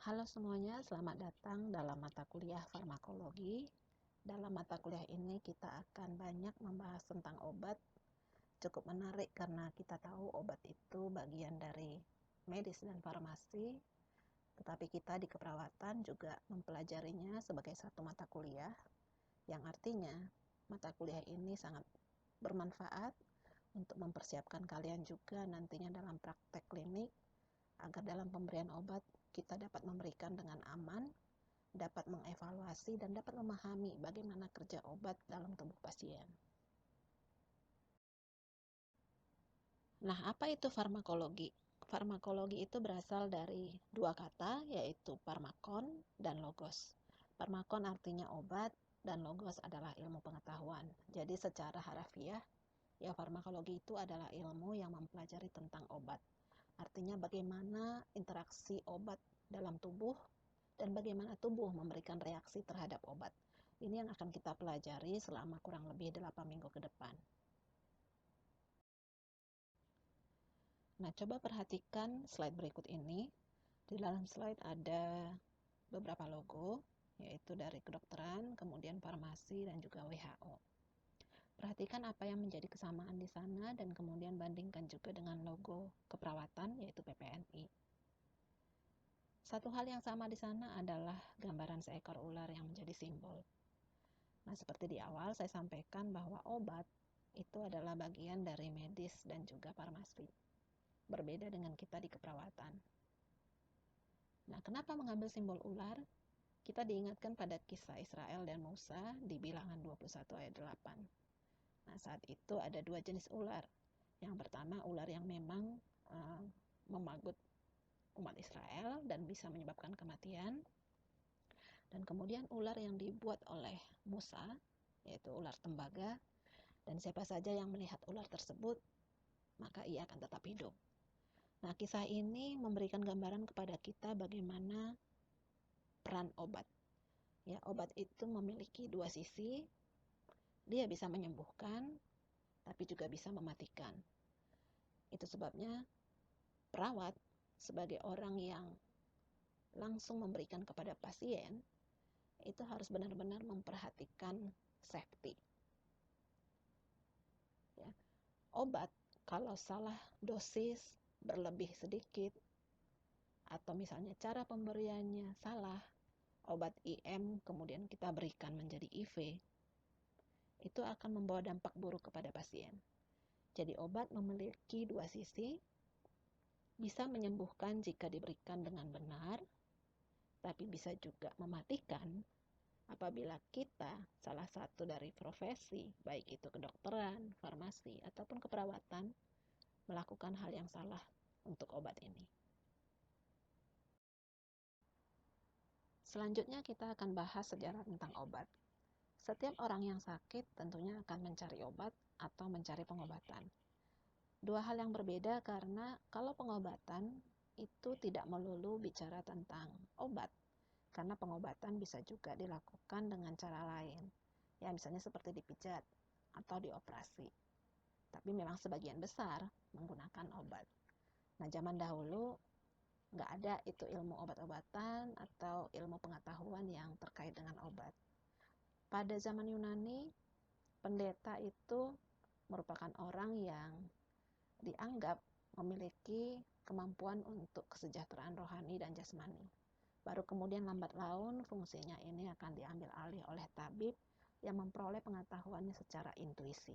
Halo semuanya, selamat datang dalam mata kuliah farmakologi. Dalam mata kuliah ini kita akan banyak membahas tentang obat. Cukup menarik karena kita tahu obat itu bagian dari medis dan farmasi, tetapi kita di keperawatan juga mempelajarinya sebagai satu mata kuliah, yang artinya mata kuliah ini sangat bermanfaat untuk mempersiapkan kalian juga nantinya dalam praktek klinik, agar dalam pemberian obat kita dapat memberikan dengan aman, dapat mengevaluasi dan dapat memahami bagaimana kerja obat dalam tubuh pasien. Nah, apa itu farmakologi? Farmakologi itu berasal dari dua kata, yaitu parmakon dan logos. Parmakon artinya obat dan logos adalah ilmu pengetahuan. Jadi secara harafiah, ya farmakologi itu adalah ilmu yang mempelajari tentang obat. Artinya bagaimana interaksi obat dalam tubuh dan bagaimana tubuh memberikan reaksi terhadap obat. Ini yang akan kita pelajari selama kurang lebih 8 minggu ke depan. Nah, coba perhatikan slide berikut ini. Di dalam slide ada beberapa logo, yaitu dari kedokteran, kemudian farmasi, dan juga WHO. Perhatikan apa yang menjadi kesamaan di sana dan kemudian bandingkan juga dengan logo keperawatan, yaitu PPNI. Satu hal yang sama di sana adalah gambaran seekor ular yang menjadi simbol. Nah, seperti di awal saya sampaikan bahwa obat itu adalah bagian dari medis dan juga farmasi. Berbeda dengan kita di keperawatan. Nah, kenapa mengambil simbol ular? Kita diingatkan pada kisah Israel dan Musa di Bilangan 21 ayat 8. Nah, saat itu ada dua jenis ular. Yang pertama, ular yang memang memagut umat Israel dan bisa menyebabkan kematian. Dan kemudian ular yang dibuat oleh Musa, yaitu ular tembaga, dan siapa saja yang melihat ular tersebut, maka ia akan tetap hidup. Nah, kisah ini memberikan gambaran kepada kita bagaimana peran obat. Ya, obat itu memiliki dua sisi. Dia bisa menyembuhkan, tapi juga bisa mematikan. Itu sebabnya perawat sebagai orang yang langsung memberikan kepada pasien itu harus benar-benar memperhatikan safety. Ya. Obat kalau salah dosis, berlebih sedikit, atau misalnya cara pemberiannya salah, obat IM kemudian kita berikan menjadi IV, itu akan membawa dampak buruk kepada pasien. Jadi obat memiliki dua sisi, bisa menyembuhkan jika diberikan dengan benar, tapi bisa juga mematikan apabila kita salah satu dari profesi, baik itu kedokteran, farmasi, ataupun keperawatan, melakukan hal yang salah untuk obat ini. Selanjutnya kita akan bahas sejarah tentang obat. Setiap orang yang sakit tentunya akan mencari obat atau mencari pengobatan. Dua hal yang berbeda karena kalau pengobatan itu tidak melulu bicara tentang obat, karena pengobatan bisa juga dilakukan dengan cara lain. Ya, misalnya seperti dipijat atau dioperasi. Tapi memang sebagian besar menggunakan obat. Nah, zaman dahulu nggak ada itu ilmu obat-obatan atau ilmu pengetahuan yang terkait dengan obat. Pada zaman Yunani, pendeta itu merupakan orang yang dianggap memiliki kemampuan untuk kesejahteraan rohani dan jasmani. Baru kemudian lambat laun fungsinya ini akan diambil alih oleh tabib yang memperoleh pengetahuannya secara intuisi.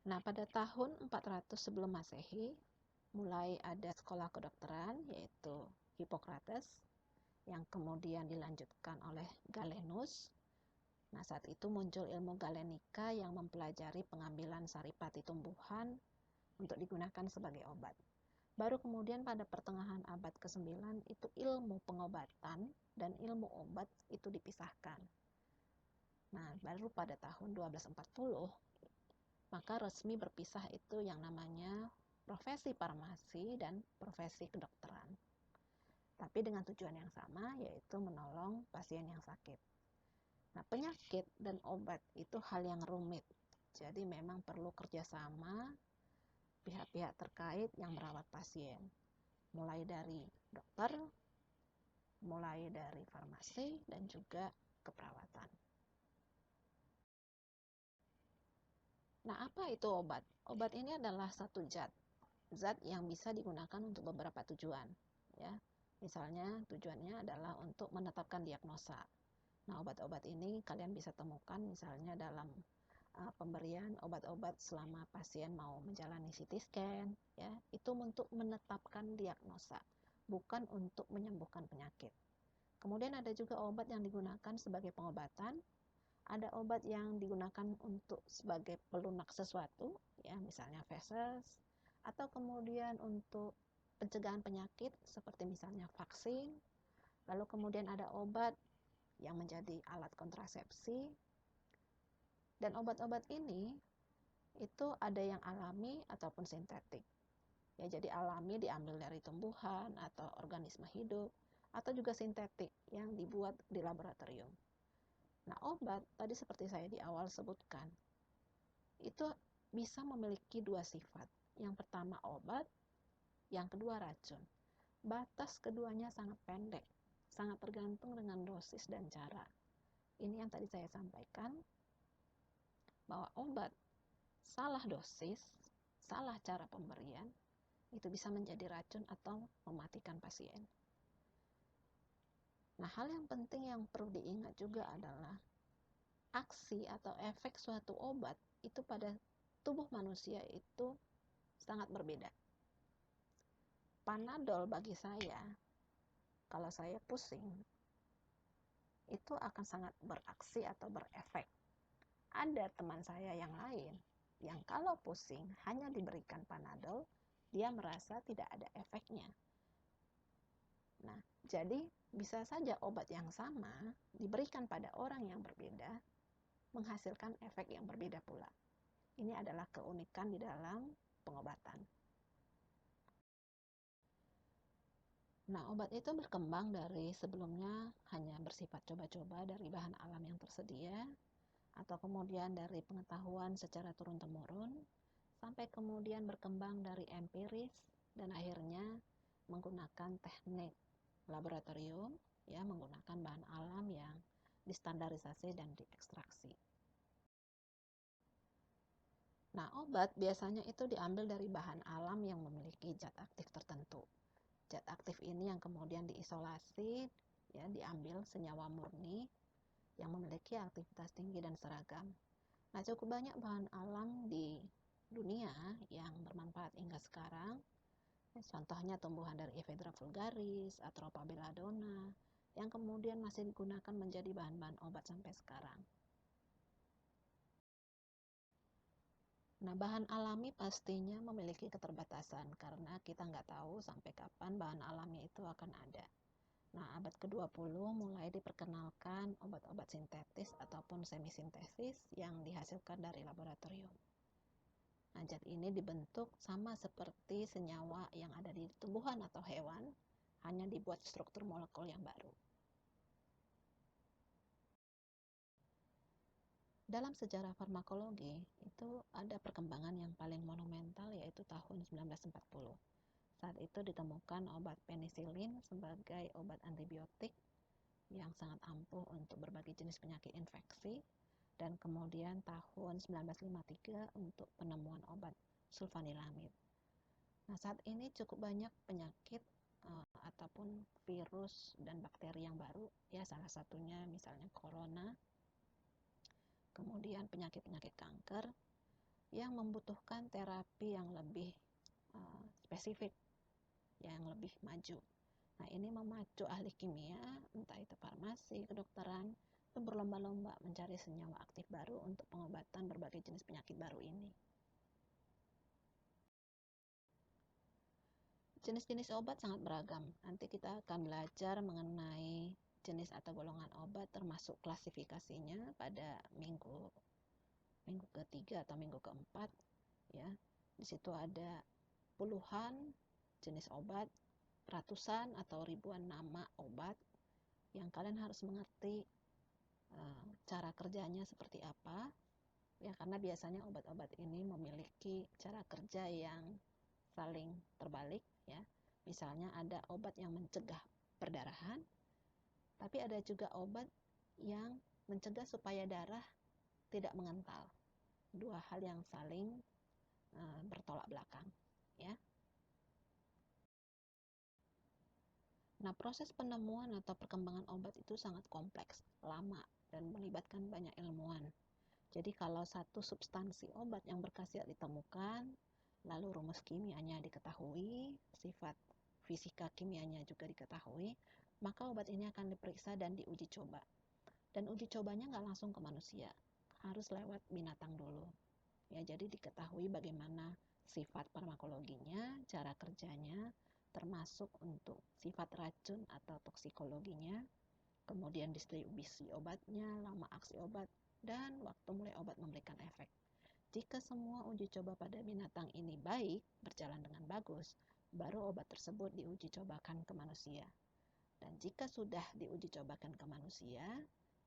Nah, pada tahun 400 sebelum Masehi, mulai ada sekolah kedokteran, yaitu Hippocrates, yang kemudian dilanjutkan oleh Galenus. Nah, saat itu muncul ilmu galenika yang mempelajari pengambilan saripati tumbuhan untuk digunakan sebagai obat. Baru kemudian pada pertengahan abad ke-9 itu ilmu pengobatan dan ilmu obat itu dipisahkan. Nah, baru pada tahun 1240 maka resmi berpisah itu yang namanya profesi farmasi dan profesi kedokteran. Tapi dengan tujuan yang sama, yaitu menolong pasien yang sakit. Nah, penyakit dan obat itu hal yang rumit. Jadi memang perlu kerjasama pihak-pihak terkait yang merawat pasien, mulai dari dokter, mulai dari farmasi, dan juga keperawatan. Nah, apa itu obat? Obat ini adalah satu zat yang bisa digunakan untuk beberapa tujuan, ya. Misalnya tujuannya adalah untuk menetapkan diagnosa. Nah, obat-obat ini kalian bisa temukan misalnya dalam pemberian obat-obat selama pasien mau menjalani CT scan, ya. Itu untuk menetapkan diagnosa, bukan untuk menyembuhkan penyakit. Kemudian ada juga obat yang digunakan sebagai pengobatan, ada obat yang digunakan untuk sebagai pelunak sesuatu, ya, misalnya vases, atau kemudian untuk pencegahan penyakit seperti misalnya vaksin. Lalu kemudian ada obat yang menjadi alat kontrasepsi. Dan obat-obat ini itu ada yang alami ataupun sintetik. Ya, jadi alami diambil dari tumbuhan atau organisme hidup, atau juga sintetik yang dibuat di laboratorium. Nah, obat tadi seperti saya di awal sebutkan, itu bisa memiliki dua sifat. Yang pertama obat, yang kedua racun. Batas keduanya sangat pendek, sangat tergantung dengan dosis dan cara. Ini yang tadi saya sampaikan, bahwa obat salah dosis, salah cara pemberian, itu bisa menjadi racun atau mematikan pasien. Nah, hal yang penting yang perlu diingat juga adalah aksi atau efek suatu obat itu pada tubuh manusia itu sangat berbeda. Panadol bagi saya, kalau saya pusing, itu akan sangat beraksi atau berefek. Ada teman saya yang lain, yang kalau pusing hanya diberikan Panadol, dia merasa tidak ada efeknya. Nah, jadi bisa saja obat yang sama diberikan pada orang yang berbeda, menghasilkan efek yang berbeda pula. Ini adalah keunikan di dalam pengobatan. Nah, obat itu berkembang dari sebelumnya hanya bersifat coba-coba dari bahan alam yang tersedia, atau kemudian dari pengetahuan secara turun-temurun, sampai kemudian berkembang dari empiris, dan akhirnya menggunakan teknik laboratorium, ya, menggunakan bahan alam yang distandarisasi dan diekstraksi. Nah, obat biasanya itu diambil dari bahan alam yang memiliki zat aktif tertentu. Zat aktif ini yang kemudian diisolasi, ya, diambil senyawa murni yang memiliki aktivitas tinggi dan seragam. Nah, cukup banyak bahan alam di dunia yang bermanfaat hingga sekarang. Contohnya tumbuhan dari Ephedra vulgaris, Atropa belladonna, yang kemudian masih digunakan menjadi bahan-bahan obat sampai sekarang. Nah, bahan alami pastinya memiliki keterbatasan karena kita nggak tahu sampai kapan bahan alami itu akan ada. Nah, abad ke-20 mulai diperkenalkan obat-obat sintetis ataupun semisintesis yang dihasilkan dari laboratorium. Nah, zat ini dibentuk sama seperti senyawa yang ada di tumbuhan atau hewan, hanya dibuat struktur molekul yang baru. Dalam sejarah farmakologi, itu ada perkembangan yang paling monumental yaitu tahun 1940. Saat itu ditemukan obat penisilin sebagai obat antibiotik yang sangat ampuh untuk berbagai jenis penyakit infeksi, dan kemudian tahun 1953 untuk penemuan obat sulfanilamid. Nah, saat ini cukup banyak penyakit ataupun virus dan bakteri yang baru, ya, salah satunya misalnya corona, kemudian penyakit-penyakit kanker yang membutuhkan terapi yang lebih spesifik, yang lebih maju. Nah, ini memacu ahli kimia, entah itu farmasi, kedokteran, untuk berlomba-lomba mencari senyawa aktif baru untuk pengobatan berbagai jenis penyakit baru ini. Jenis-jenis obat sangat beragam. Nanti kita akan belajar mengenai jenis atau golongan obat termasuk klasifikasinya pada minggu ketiga atau minggu keempat, ya. Di situ ada puluhan jenis obat, ratusan atau ribuan nama obat yang kalian harus mengerti cara kerjanya seperti apa, Ya, karena biasanya obat-obat ini memiliki cara kerja yang saling terbalik ya. Misalnya ada obat yang mencegah perdarahan, tapi ada juga obat yang mencegah supaya darah tidak mengental. Dua hal yang saling bertolak belakang ya. Nah, proses penemuan atau perkembangan obat itu sangat kompleks, lama, dan melibatkan banyak ilmuwan. Jadi kalau satu substansi obat yang berkhasiat ditemukan, lalu rumus kimianya diketahui, sifat fisika kimianya juga diketahui, maka obat ini akan diperiksa dan diuji coba. Dan uji cobanya nggak langsung ke manusia, harus lewat binatang dulu. Ya, jadi diketahui bagaimana sifat farmakologinya, cara kerjanya, termasuk untuk sifat racun atau toksikologinya, kemudian distribusi obatnya, lama aksi obat, dan waktu mulai obat memberikan efek. Jika semua uji coba pada binatang ini baik, berjalan dengan bagus, baru obat tersebut diuji cobakan ke manusia. Dan jika sudah diuji cobakan ke manusia,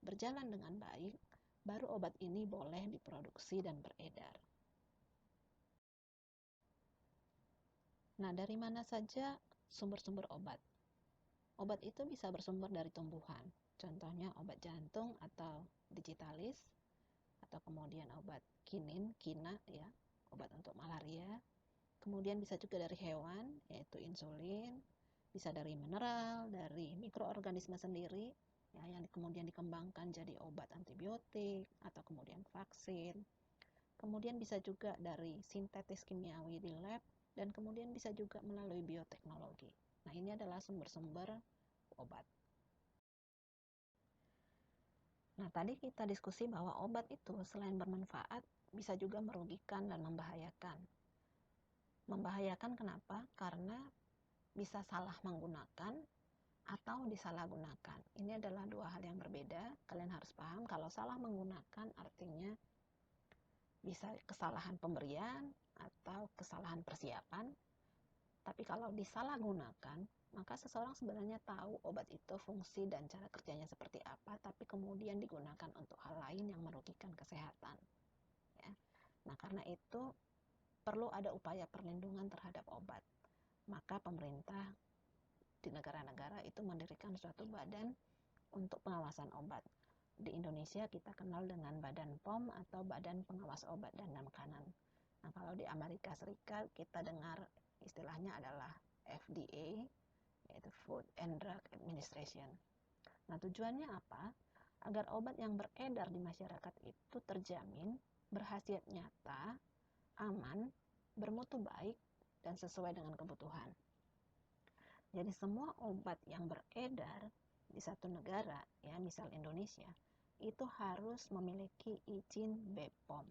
berjalan dengan baik, baru obat ini boleh diproduksi dan beredar. Nah, dari mana saja sumber-sumber obat? Obat itu bisa bersumber dari tumbuhan, contohnya obat jantung atau digitalis, atau kemudian obat kinin, kina ya, obat untuk malaria. Kemudian bisa juga dari hewan, yaitu insulin, bisa dari mineral, dari mikroorganisme sendiri, ya, yang kemudian dikembangkan jadi obat antibiotik atau kemudian vaksin. Kemudian bisa juga dari sintetis kimiawi di lab, dan kemudian bisa juga melalui bioteknologi. Nah, ini adalah sumber-sumber obat. Nah, tadi kita diskusi bahwa obat itu selain bermanfaat, bisa juga merugikan dan membahayakan. Membahayakan kenapa? Karena bisa salah menggunakan atau disalahgunakan. Ini adalah dua hal yang berbeda. Kalian harus paham kalau salah menggunakan artinya bisa kesalahan pemberian atau kesalahan persiapan. Tapi kalau disalahgunakan, maka seseorang sebenarnya tahu obat itu fungsi dan cara kerjanya seperti apa, tapi kemudian digunakan untuk hal lain yang merugikan kesehatan. Ya. Nah, karena itu perlu ada upaya perlindungan terhadap obat. Maka pemerintah di negara-negara itu mendirikan suatu badan untuk pengawasan obat. Di Indonesia kita kenal dengan Badan POM atau Badan Pengawas Obat dan Makanan. Nah, kalau di Amerika Serikat kita dengar istilahnya adalah FDA, yaitu Food and Drug Administration. Nah, tujuannya apa? Agar obat yang beredar di masyarakat itu terjamin berkhasiat nyata, aman, bermutu baik, dan sesuai dengan kebutuhan. Jadi semua obat yang beredar di satu negara, ya misal Indonesia, itu harus memiliki izin BPOM.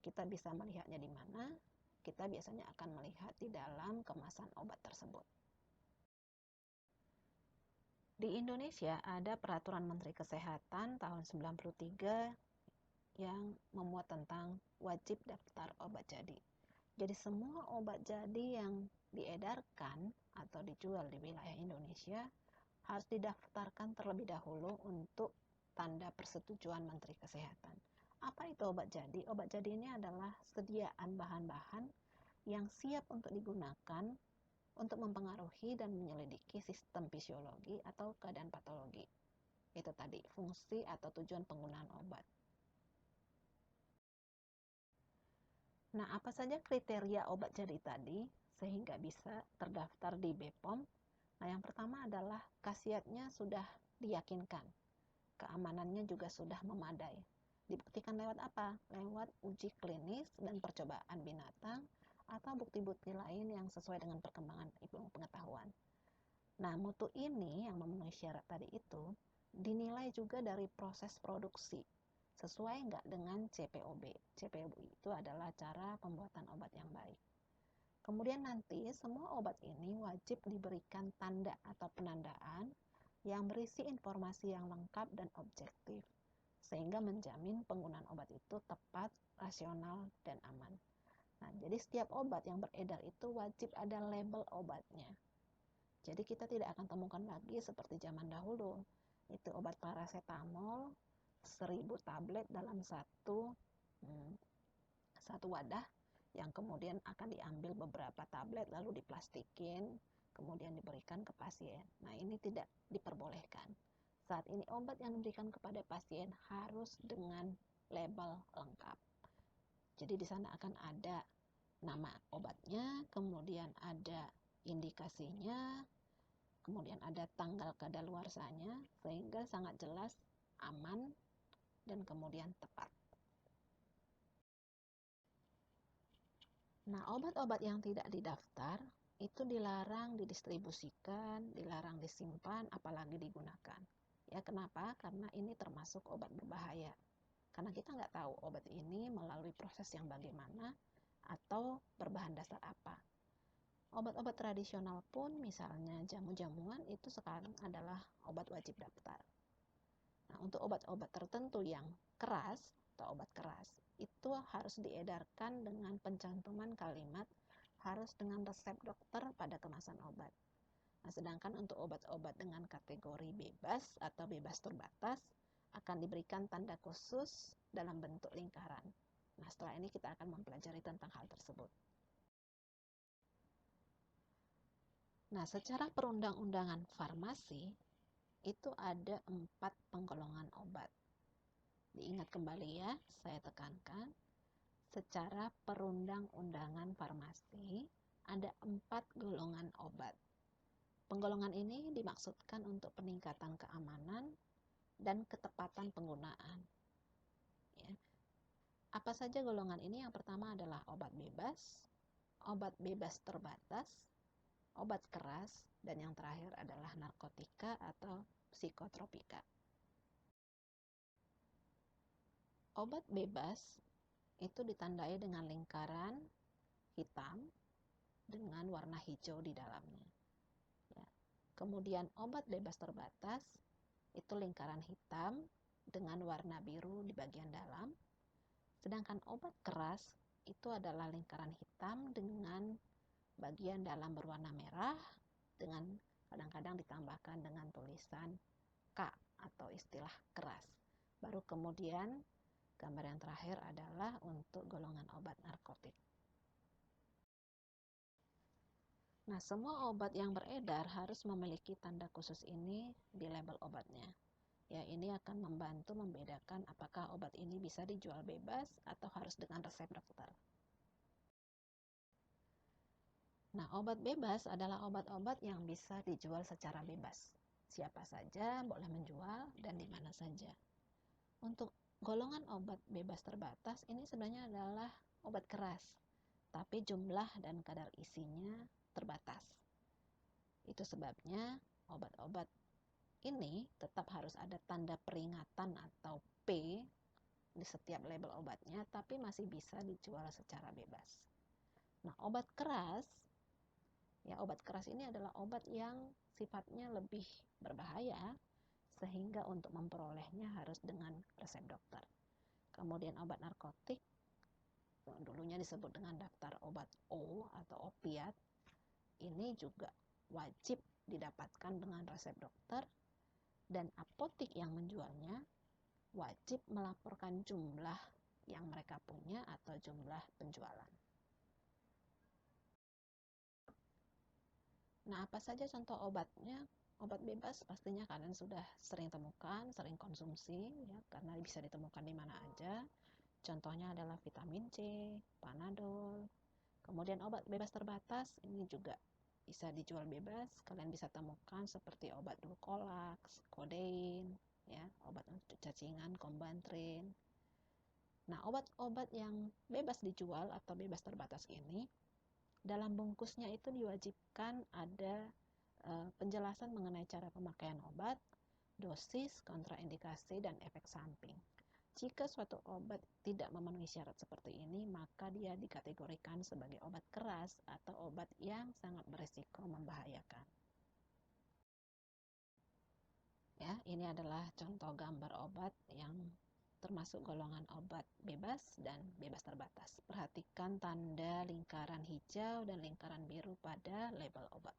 Kita bisa melihatnya di mana? Kita biasanya akan melihat di dalam kemasan obat tersebut. Di Indonesia ada Peraturan Menteri Kesehatan tahun 93 yang memuat tentang wajib daftar obat jadi. Jadi semua obat jadi yang diedarkan atau dijual di wilayah Indonesia harus didaftarkan terlebih dahulu untuk tanda persetujuan Menteri Kesehatan. Apa itu obat jadi? Obat jadi ini adalah sediaan bahan-bahan yang siap untuk digunakan untuk mempengaruhi dan menyelidiki sistem fisiologi atau keadaan patologi. Itu tadi, fungsi atau tujuan penggunaan obat. Nah, apa saja kriteria obat jadi tadi sehingga bisa terdaftar di BPOM? Nah, yang pertama adalah khasiatnya sudah diyakinkan. Keamanannya juga sudah memadai. Dibuktikan lewat apa? Lewat uji klinis dan percobaan binatang atau bukti-bukti lain yang sesuai dengan perkembangan ilmu pengetahuan. Nah, mutu ini yang memenuhi syarat tadi itu dinilai juga dari proses produksi. Sesuai nggak dengan CPOB? CPOB itu adalah cara pembuatan obat yang baik. Kemudian nanti semua obat ini wajib diberikan tanda atau penandaan yang berisi informasi yang lengkap dan objektif, sehingga menjamin penggunaan obat itu tepat, rasional, dan aman. Nah, jadi setiap obat yang beredar itu wajib ada label obatnya. Jadi kita tidak akan temukan lagi seperti zaman dahulu. Itu obat paracetamol 1000 tablet dalam satu satu wadah yang kemudian akan diambil beberapa tablet lalu diplastikin, kemudian diberikan ke pasien. Nah, ini tidak diperbolehkan. Saat ini obat yang diberikan kepada pasien harus dengan label lengkap. Jadi di sana akan ada nama obatnya, kemudian ada indikasinya, kemudian ada tanggal kadaluarsanya, sehingga sangat jelas, aman, dan kemudian tepat. Nah, obat-obat yang tidak didaftar itu dilarang didistribusikan, dilarang disimpan, apalagi digunakan. Ya, kenapa? Karena ini termasuk obat berbahaya. Karena kita nggak tahu obat ini melalui proses yang bagaimana atau berbahan dasar apa. Obat-obat tradisional pun, misalnya jamu-jamuan, itu sekarang adalah obat wajib daftar. Nah, untuk obat-obat tertentu yang keras atau obat keras, itu harus diedarkan dengan pencantuman kalimat harus dengan resep dokter pada kemasan obat. Nah, sedangkan untuk obat-obat dengan kategori bebas atau bebas terbatas akan diberikan tanda khusus dalam bentuk lingkaran. Nah, setelah ini kita akan mempelajari tentang hal tersebut. Nah, secara perundang-undangan farmasi, itu ada 4 penggolongan obat. Diingat kembali ya, saya tekankan, secara perundang-undangan farmasi ada 4 golongan obat. Penggolongan ini dimaksudkan untuk peningkatan keamanan dan ketepatan penggunaan. Ya. Apa saja golongan ini? Yang pertama adalah obat bebas terbatas, obat keras, dan yang terakhir adalah narkotika atau psikotropika. Obat bebas itu ditandai dengan lingkaran hitam dengan warna hijau di dalamnya. Ya. Kemudian obat bebas terbatas itu lingkaran hitam dengan warna biru di bagian dalam. Sedangkan obat keras itu adalah lingkaran hitam dengan bagian dalam berwarna merah dengan kadang-kadang ditambahkan dengan tulisan K atau istilah keras. Baru kemudian gambar yang terakhir adalah untuk golongan obat narkotik. Nah, semua obat yang beredar harus memiliki tanda khusus ini di label obatnya. Ya, ini akan membantu membedakan apakah obat ini bisa dijual bebas atau harus dengan resep dokter. Nah, obat bebas adalah obat-obat yang bisa dijual secara bebas. Siapa saja boleh menjual dan di mana saja. Untuk golongan obat bebas terbatas, ini sebenarnya adalah obat keras, tapi jumlah dan kadar isinya terbatas. Itu sebabnya obat-obat ini tetap harus ada tanda peringatan atau P di setiap label obatnya, tapi masih bisa dijual secara bebas. Nah, obat keras ini adalah obat yang sifatnya lebih berbahaya, sehingga untuk memperolehnya harus dengan resep dokter. Kemudian obat narkotik, dulunya disebut dengan daftar obat O atau opiat, ini juga wajib didapatkan dengan resep dokter, dan apotek yang menjualnya wajib melaporkan jumlah yang mereka punya atau jumlah penjualan. Nah, apa saja contoh obatnya? Obat bebas pastinya kalian sudah sering temukan, sering konsumsi, ya, karena bisa ditemukan di mana aja. Contohnya adalah vitamin C, Panadol. Kemudian obat bebas terbatas, ini juga bisa dijual bebas. Kalian bisa temukan seperti obat Dulcolax, Codeine, ya, obat untuk cacingan, Combantrin. Nah, obat-obat yang bebas dijual atau bebas terbatas ini, dalam bungkusnya itu diwajibkan ada penjelasan mengenai cara pemakaian obat, dosis, kontraindikasi, dan efek samping. Jika suatu obat tidak memenuhi syarat seperti ini, maka dia dikategorikan sebagai obat keras atau obat yang sangat berisiko membahayakan. Ya, ini adalah contoh gambar obat yang termasuk golongan obat bebas dan bebas terbatas. Perhatikan tanda lingkaran hijau dan lingkaran biru pada label obat.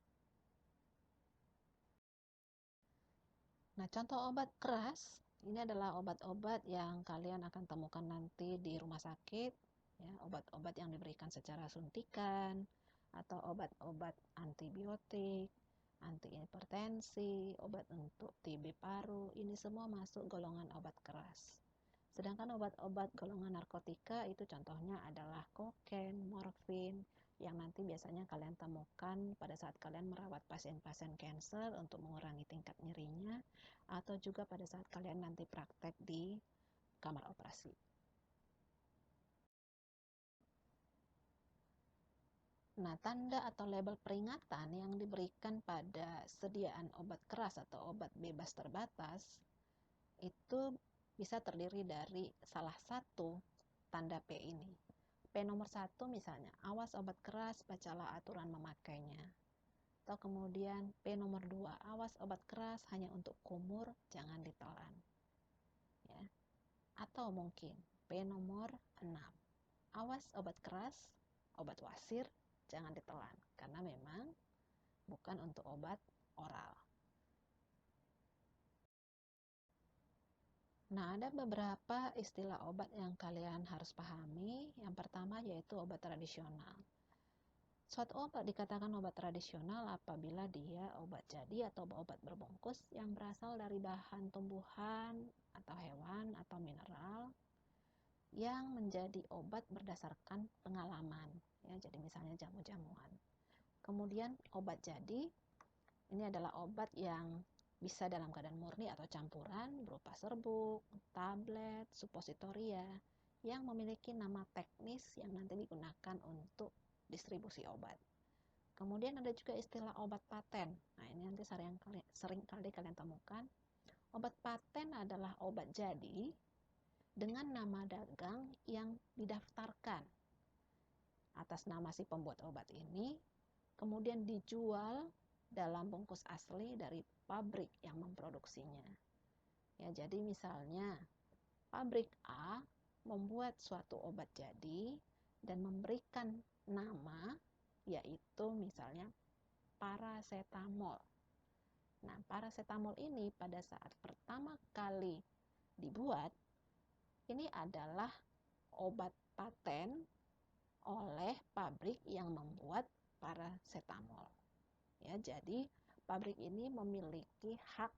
Nah, contoh obat keras Ini adalah obat-obat yang kalian akan temukan nanti di rumah sakit, ya, obat-obat yang diberikan secara suntikan, atau obat-obat antibiotik, antihipertensi, obat untuk TB paru, ini semua masuk golongan obat keras. Sedangkan obat-obat golongan narkotika itu contohnya adalah kokain, morfin, yang nanti biasanya kalian temukan pada saat kalian merawat pasien-pasien kanker untuk mengurangi tingkat nyerinya, atau juga pada saat kalian nanti praktek di kamar operasi. Nah, tanda atau label peringatan yang diberikan pada sediaan obat keras atau obat bebas terbatas itu bisa terdiri dari salah satu tanda P ini. P nomor 1 misalnya, awas obat keras, bacalah aturan memakainya. Atau kemudian P nomor 2, awas obat keras hanya untuk kumur, jangan ditelan. Ya. Atau mungkin P nomor 6, awas obat keras, obat wasir, jangan ditelan, karena memang bukan untuk obat oral. Nah, ada beberapa istilah obat yang kalian harus pahami. Yang pertama yaitu obat tradisional. Suatu obat dikatakan obat tradisional apabila dia obat jadi atau obat berbungkus yang berasal dari bahan tumbuhan atau hewan atau mineral yang menjadi obat berdasarkan pengalaman. Ya, jadi misalnya jamu-jamuan. Kemudian obat jadi, ini adalah obat yang bisa dalam keadaan murni atau campuran berupa serbuk, tablet, supositoria yang memiliki nama teknis yang nanti digunakan untuk distribusi obat. Kemudian ada juga istilah obat paten. Nah, ini nanti sering kali kalian temukan. Obat paten adalah obat jadi dengan nama dagang yang didaftarkan atas nama si pembuat obat ini, kemudian dijual dalam bungkus asli dari pabrik yang memproduksinya. Ya, jadi misalnya pabrik A membuat suatu obat jadi dan memberikan nama yaitu misalnya parasetamol. Nah, parasetamol ini pada saat pertama kali dibuat ini adalah obat paten oleh pabrik yang membuat parasetamol. Ya, jadi pabrik ini memiliki hak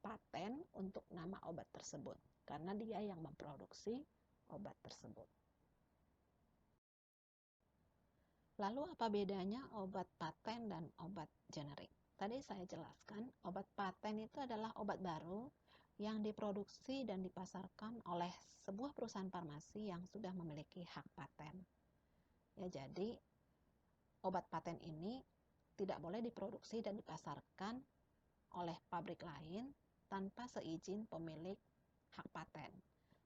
paten untuk nama obat tersebut karena dia yang memproduksi obat tersebut. Lalu apa bedanya obat paten dan obat generik? Tadi saya jelaskan, obat paten itu adalah obat baru yang diproduksi dan dipasarkan oleh sebuah perusahaan farmasi yang sudah memiliki hak paten. Ya, jadi obat paten ini tidak boleh diproduksi dan dipasarkan oleh pabrik lain tanpa seizin pemilik hak paten.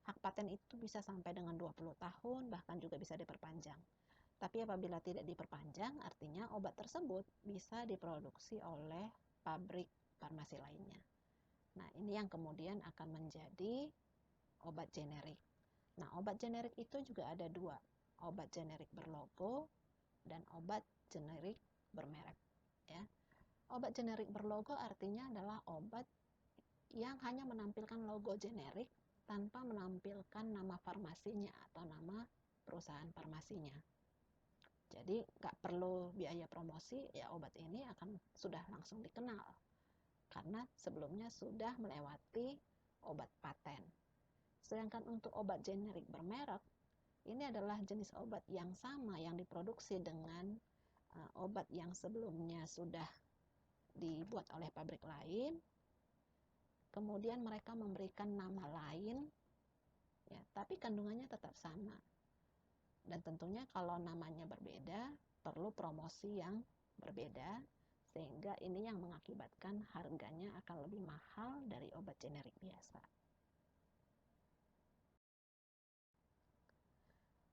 Hak paten itu bisa sampai dengan 20 tahun, bahkan juga bisa diperpanjang. Tapi apabila tidak diperpanjang, artinya obat tersebut bisa diproduksi oleh pabrik farmasi lainnya. Nah, ini yang kemudian akan menjadi obat generik. Nah, obat generik itu juga ada dua, obat generik berlogo dan obat generik bermerek. Ya. Obat generik berlogo artinya adalah obat yang hanya menampilkan logo generik tanpa menampilkan nama farmasinya atau nama perusahaan farmasinya. Jadi nggak perlu biaya promosi, ya obat ini akan sudah langsung dikenal karena sebelumnya sudah melewati obat paten. Sedangkan untuk obat generik bermerek, ini adalah jenis obat yang sama yang diproduksi dengan obat yang sebelumnya sudah dibuat oleh pabrik lain. Kemudian mereka memberikan nama lain, ya, tapi kandungannya tetap sama. Dan tentunya kalau namanya berbeda, perlu promosi yang berbeda, sehingga ini yang mengakibatkan harganya akan lebih mahal dari obat generik biasa.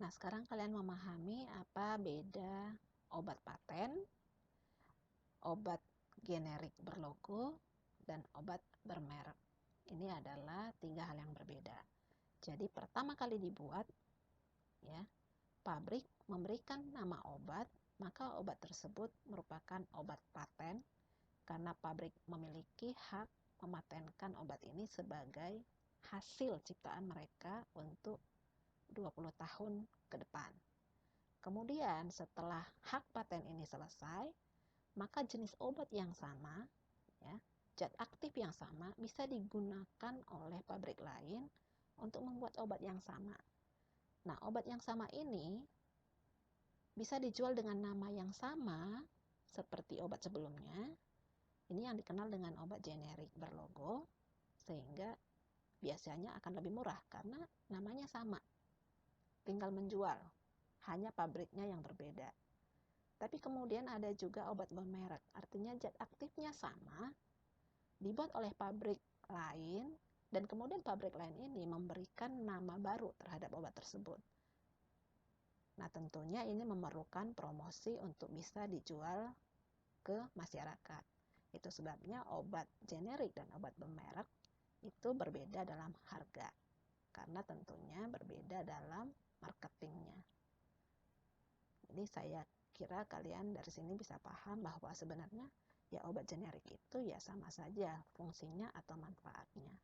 Nah, sekarang kalian memahami apa beda obat paten, obat generik berlogo, dan obat bermerek. Ini adalah 3 hal yang berbeda. Jadi pertama kali dibuat, ya, pabrik memberikan nama obat, maka obat tersebut merupakan obat paten karena pabrik memiliki hak mematenkan obat ini sebagai hasil ciptaan mereka untuk 20 tahun ke depan. Kemudian setelah hak paten ini selesai, maka jenis obat yang sama, ya, zat aktif yang sama bisa digunakan oleh pabrik lain untuk membuat obat yang sama. Nah, obat yang sama ini bisa dijual dengan nama yang sama seperti obat sebelumnya. Ini yang dikenal dengan obat generik berlogo, sehingga biasanya akan lebih murah karena namanya sama. Tinggal menjual, hanya pabriknya yang berbeda. Tapi kemudian ada juga obat bermerek, artinya zat aktifnya sama, dibuat oleh pabrik lain, dan kemudian pabrik lain ini memberikan nama baru terhadap obat tersebut. Nah, tentunya ini memerlukan promosi untuk bisa dijual ke masyarakat. Itu sebabnya obat generik dan obat bermerek itu berbeda dalam harga, karena tentunya berbeda dalam marketingnya. Jadi saya kira kalian dari sini bisa paham bahwa sebenarnya ya obat generik itu ya sama saja fungsinya atau manfaatnya.